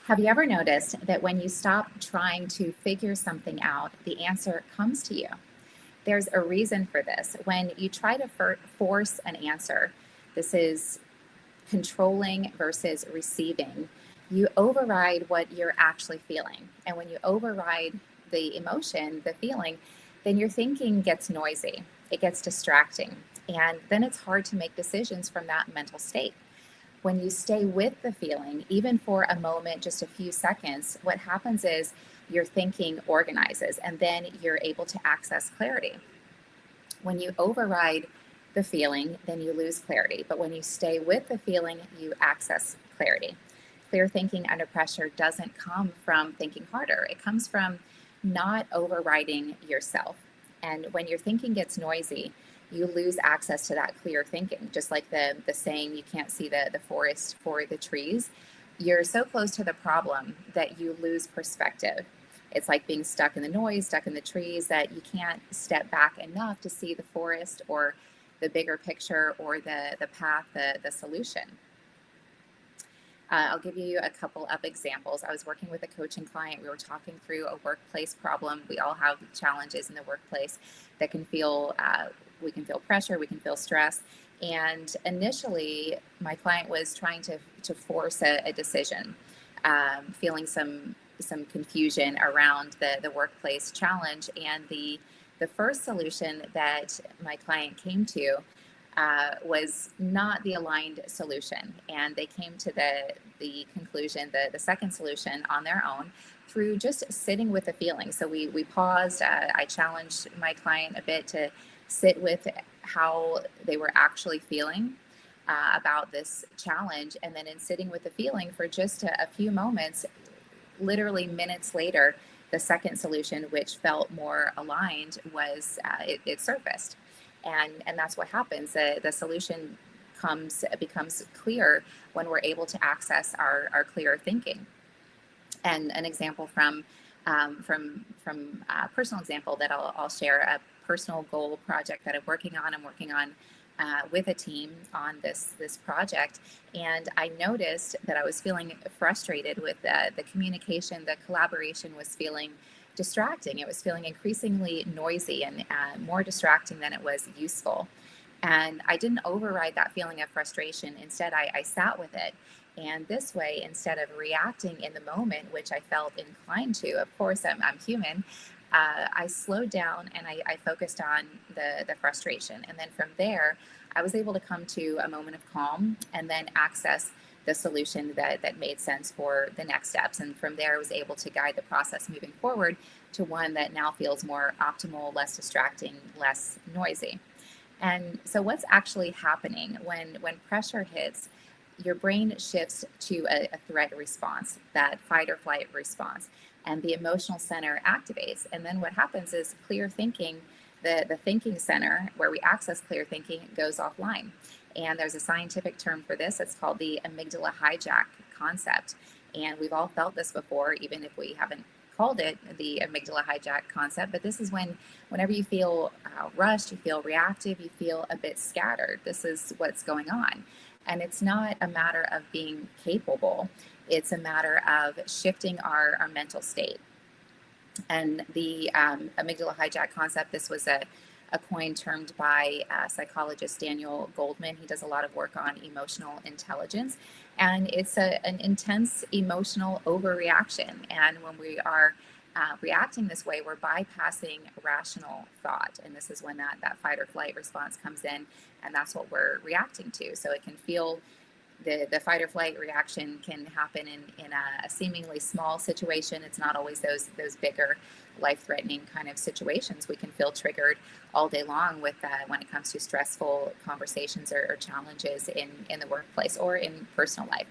Have you ever noticed that when you stop trying to figure something out, the answer comes to you? There's a reason for this. When you try to force an answer, this is controlling versus receiving, you override what you're actually feeling. And when you override the emotion, the feeling, then your thinking gets noisy, it gets distracting, and then it's hard to make decisions from that mental state. When you stay with the feeling, even for a moment, just a few seconds, what happens is your thinking organizes and then you're able to access clarity. When you override the feeling, then you lose clarity. But when you stay with the feeling, you access clarity. Clear thinking under pressure doesn't come from thinking harder, it comes from not overriding yourself. And when your thinking gets noisy, you lose access to that clear thinking. Just like the saying, you can't see the forest for the trees. You're so close to the problem that you lose perspective. It's like being stuck in the noise, stuck in the trees, that you can't step back enough to see the forest or the bigger picture or the path, the solution. I'll give you a couple of examples. I was working with a coaching client. We were talking through a workplace problem. We all have challenges in the workplace that can feel, we can feel pressure, we can feel stress. And initially, my client was trying to force a decision, feeling some confusion around the workplace challenge. And the first solution that my client came to was not the aligned solution. And they came to the conclusion, the second solution on their own through just sitting with the feeling. So we paused. I challenged my client a bit to sit with how they were actually feeling about this challenge. And then in sitting with the feeling for just a few moments, literally minutes later, the second solution, which felt more aligned, was it surfaced. And that's what happens. The solution becomes clear when we're able to access our clear thinking. And an example from a personal example that I'll share, a personal goal project that I'm working on. With a team on this project, and I noticed that I was feeling frustrated with the communication. The collaboration was feeling distracting. It was feeling increasingly noisy and more distracting than it was useful. And I didn't override that feeling of frustration. Instead, I sat with it. And this way, instead of reacting in the moment, which I felt inclined to, of course, I'm human, I slowed down and I focused on the frustration. And then from there, I was able to come to a moment of calm and then access the solution that made sense for the next steps. And from there, I was able to guide the process moving forward to one that now feels more optimal, less distracting, less noisy. And so what's actually happening when pressure hits, your brain shifts to a threat response, that fight or flight response, and the emotional center activates. And then what happens is clear thinking, the thinking center where we access clear thinking, goes offline. And there's a scientific term for this. It's called the amygdala hijack concept. And we've all felt this before, even if we haven't called it the amygdala hijack concept. But this is whenever you feel rushed, you feel reactive, you feel a bit scattered. This is what's going on. And it's not a matter of being capable. It's a matter of shifting our mental state. And the amygdala hijack concept, this was a coin termed by psychologist Daniel Goldman. He does a lot of work on emotional intelligence. And it's an intense emotional overreaction. And when we are reacting this way, we're bypassing rational thought. And this is when that fight or flight response comes in. And that's what we're reacting to. So it can feel, the fight or flight reaction can happen in a seemingly small situation. It's not always those bigger life-threatening kind of situations. We can feel triggered all day long with when it comes to stressful conversations or challenges in the workplace or in personal life.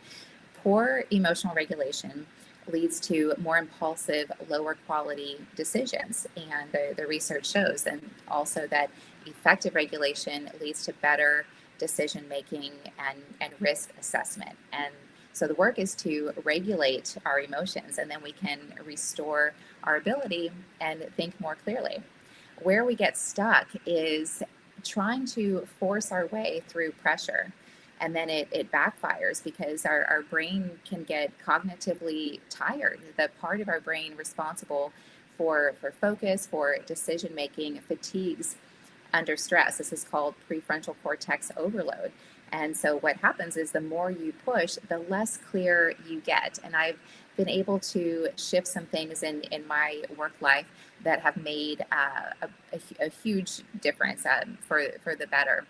Poor emotional regulation leads to more impulsive, lower quality decisions. And the research shows, and also that effective regulation leads to better decision making and risk assessment. And so the work is to regulate our emotions, and then we can restore our ability and think more clearly. Where we get stuck is trying to force our way through pressure. And then it backfires because our brain can get cognitively tired. The part of our brain responsible for focus, for decision making, fatigues under stress. This is called prefrontal cortex overload. And so what happens is the more you push, the less clear you get. And I've been able to shift some things in my work life that have made a huge difference for the better.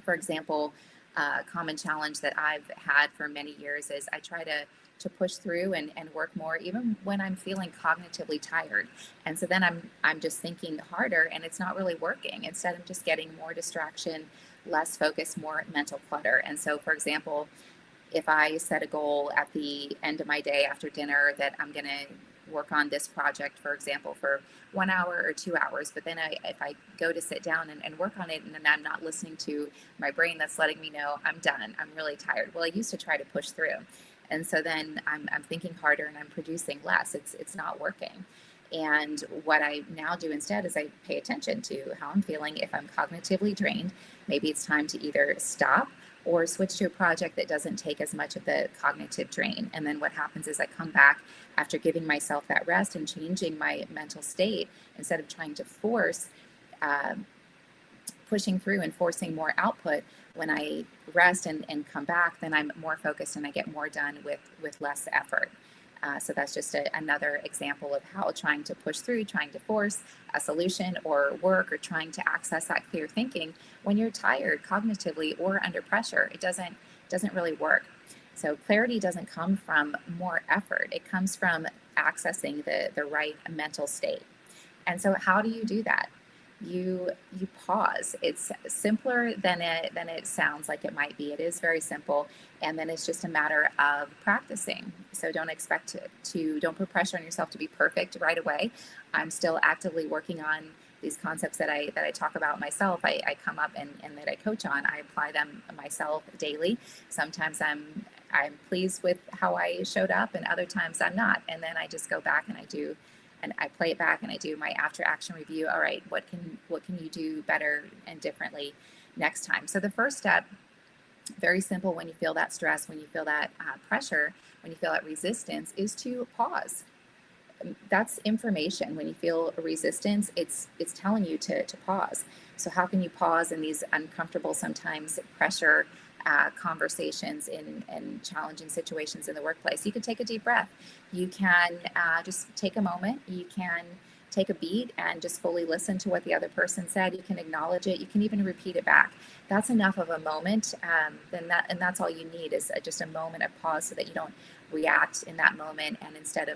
For example, a common challenge that I've had for many years is I try to push through and work more even when I'm feeling cognitively tired. And so then I'm just thinking harder and it's not really working. Instead, I'm just getting more distraction, less focus, more mental clutter. And so, for example, if I set a goal at the end of my day after dinner that I'm going to work on this project, for example, for 1 hour or 2 hours, but then if I go to sit down and work on it and then I'm not listening to my brain that's letting me know I'm done, I'm really tired. Well, I used to try to push through. And so then I'm thinking harder and I'm producing less. It's not working. And what I now do instead is I pay attention to how I'm feeling. If I'm cognitively drained, maybe it's time to either stop or switch to a project that doesn't take as much of the cognitive drain. And then what happens is I come back after giving myself that rest and changing my mental state instead of trying to force pushing through and forcing more output. When I rest and come back, then I'm more focused and I get more done with less effort. So that's just another example of how trying to push through, trying to force a solution or work or trying to access that clear thinking when you're tired cognitively or under pressure, it doesn't really work. So clarity doesn't come from more effort. It comes from accessing the right mental state. And so how do you do that? You pause. It's simpler than it sounds like it might be. It is very simple, and then it's just a matter of practicing. So don't expect don't put pressure on yourself to be perfect right away. I'm still actively working on these concepts that I talk about myself. I come up and that I coach on. I apply them myself daily. Sometimes I'm pleased with how I showed up, and other times I'm not. And then I just go back and I play it back and I do my after action review. All right, what can you do better and differently next time? So the first step, very simple, when you feel that stress, when you feel that pressure, when you feel that resistance, is to pause. That's information. When you feel a resistance, it's telling you to pause. So how can you pause in these uncomfortable, sometimes pressure conversations in challenging situations in the workplace? You can take a deep breath. You can just take a moment. You can take a beat and just fully listen to what the other person said. You can acknowledge it. You can even repeat it back. That's enough of a moment. And that's all you need is just a moment of pause so that you don't react in that moment. And instead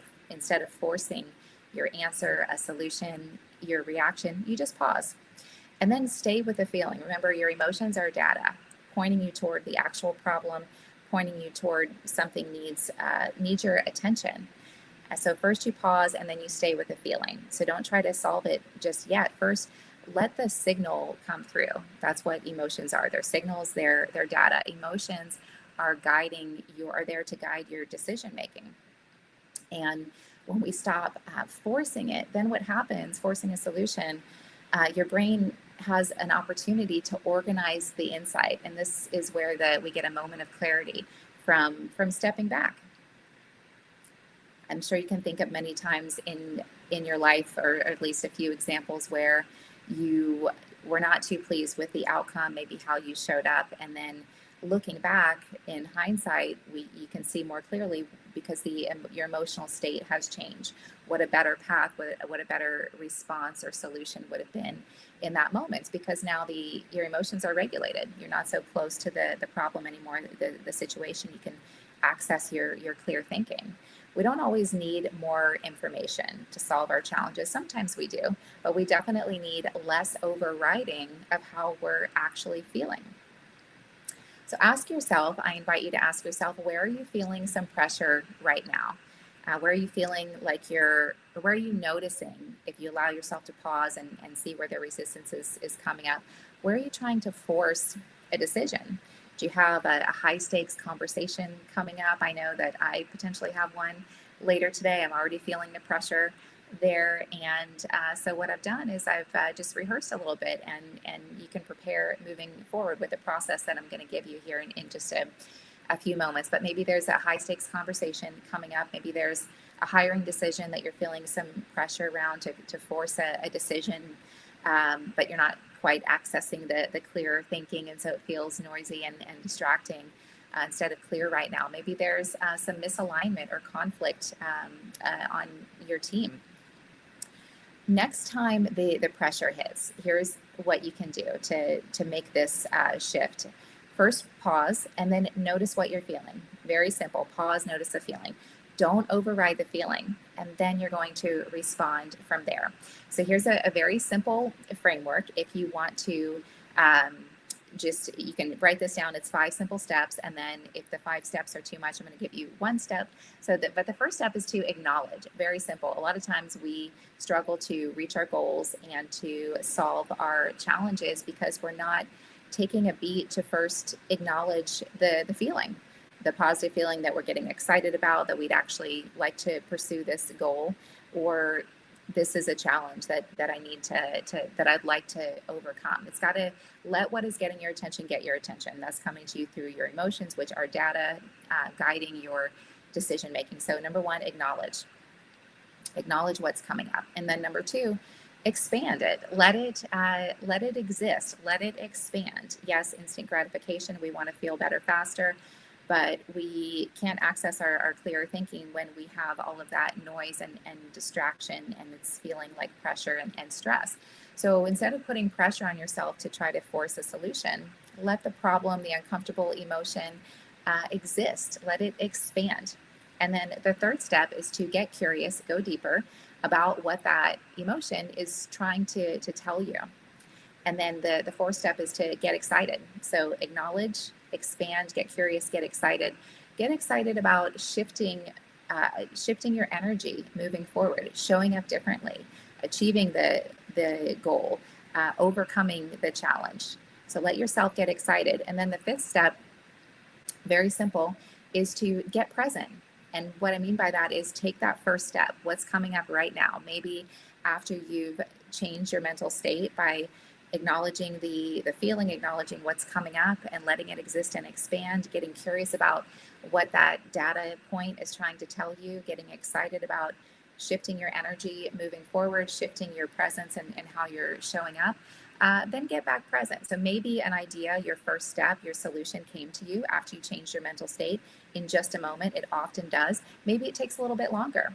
of forcing your answer, a solution, your reaction, you just pause. And then stay with the feeling. Remember, your emotions are data, pointing you toward the actual problem, pointing you toward something needs your attention. So first you pause and then you stay with the feeling. So don't try to solve it just yet. First, let the signal come through. That's what emotions are. They're signals, they're data. Emotions are there to guide your decision making. And when we stop forcing it, then what happens, forcing a solution, your brain has an opportunity to organize the insight. And this is where we get a moment of clarity from stepping back. I'm sure you can think of many times in your life, or at least a few examples where you were not too pleased with the outcome, maybe how you showed up, and then looking back in hindsight, you can see more clearly because your emotional state has changed. What a better path, what a better response or solution would have been in that moment, because now your emotions are regulated. You're not so close to the problem anymore, the situation. You can access your clear thinking. We don't always need more information to solve our challenges. Sometimes we do, but we definitely need less overriding of how we're actually feeling. So I invite you to ask yourself, where are you feeling some pressure right now? Where are you feeling where are you noticing, if you allow yourself to pause and see where the resistance is coming up, where are you trying to force a decision? Do you have a high stakes conversation coming up? I know that I potentially have one later today. I'm already feeling the pressure. there. And so what I've done is I've just rehearsed a little bit, and you can prepare moving forward with the process that I'm going to give you here in just a few moments. But maybe there's a high stakes conversation coming up. Maybe there's a hiring decision that you're feeling some pressure around to force a decision, but you're not quite accessing the clear thinking, and so it feels noisy and distracting instead of clear right now. Maybe there's some misalignment or conflict on your team. Next time the pressure hits, here's what you can do to make this shift. First, pause, and then notice what you're feeling. Very simple. Pause, notice the feeling. Don't override the feeling, and then you're going to respond from there. So here's a very simple framework. If you want to you can write this down. It's 5 simple steps. And then if the 5 steps are too much, I'm going to give you 1 step. But the first step is to acknowledge. Very simple. A lot of times we struggle to reach our goals and to solve our challenges because we're not taking a beat to first acknowledge the feeling, the positive feeling that we're getting excited about, that we'd actually like to pursue this goal, or this is a challenge that I need that I'd like to overcome. It's got to let what is getting your attention get your attention. That's coming to you through your emotions, which are data guiding your decision making. So number 1, acknowledge what's coming up. And then number 2, expand it. Let it exist. Let it expand. Yes, instant gratification. We want to feel better faster, but we can't access our clear thinking when we have all of that noise and distraction, and it's feeling like pressure and stress. So instead of putting pressure on yourself to try to force a solution, let the problem, the uncomfortable emotion exist. Let it expand. And then the third step is to get curious, go deeper about what that emotion is trying to tell you. And then the fourth step is to get excited. So acknowledge, expand, get curious, get excited. Get excited about shifting your energy moving forward, showing up differently, achieving the goal, overcoming the challenge. So let yourself get excited. And then the 5th step, very simple, is to get present. And what I mean by that is take that first step. What's coming up right now? Maybe after you've changed your mental state by acknowledging the feeling, acknowledging what's coming up and letting it exist and expand, getting curious about what that data point is trying to tell you, getting excited about shifting your energy moving forward, shifting your presence and how you're showing up, then get back present. So maybe an idea, your first step, your solution came to you after you changed your mental state in just a moment. It often does. Maybe it takes a little bit longer,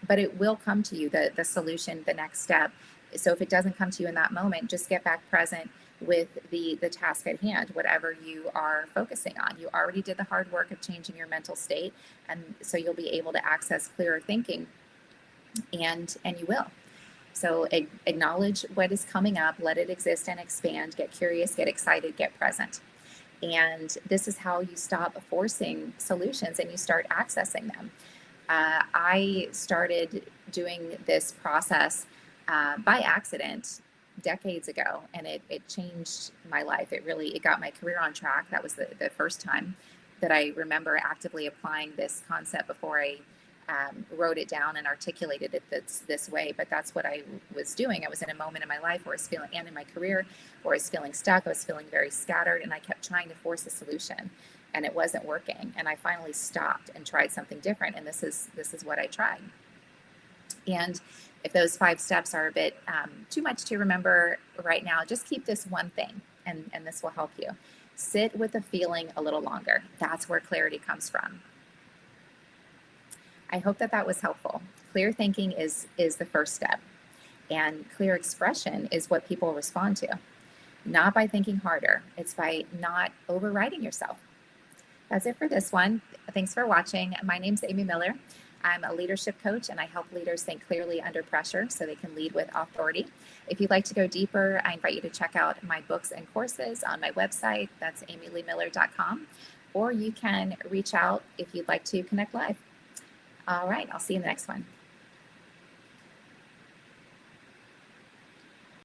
but it will come to you, the solution, the next step. So if it doesn't come to you in that moment, just get back present with the task at hand, whatever you are focusing on. You already did the hard work of changing your mental state, and so you'll be able to access clearer thinking, and you will. So acknowledge what is coming up, let it exist and expand, get curious, get excited, get present. And this is how you stop forcing solutions and you start accessing them. I started doing this process by accident decades ago, and it changed my life. It got my career on track. That was the first time that I remember actively applying this concept before I wrote it down and articulated it this way. But that's what I was doing. I was in a moment in my life where I was feeling, and in my career, where I was feeling stuck. I was feeling very scattered, and I kept trying to force a solution, and it wasn't working. And I finally stopped and tried something different. And this is what I tried. And if those 5 steps are a bit too much to remember right now, just keep this one thing, and this will help you. Sit with the feeling a little longer. That's where clarity comes from. I hope that was helpful. Clear thinking is the first step, and clear expression is what people respond to. Not by thinking harder. It's by not overriding yourself. That's it for this one. Thanks for watching. My name's Amy Miller. I'm a leadership coach, and I help leaders think clearly under pressure so they can lead with authority. If you'd like to go deeper, I invite you to check out my books and courses on my website. That's amyleemiller.com. Or you can reach out if you'd like to connect live. All right, I'll see you in the next one.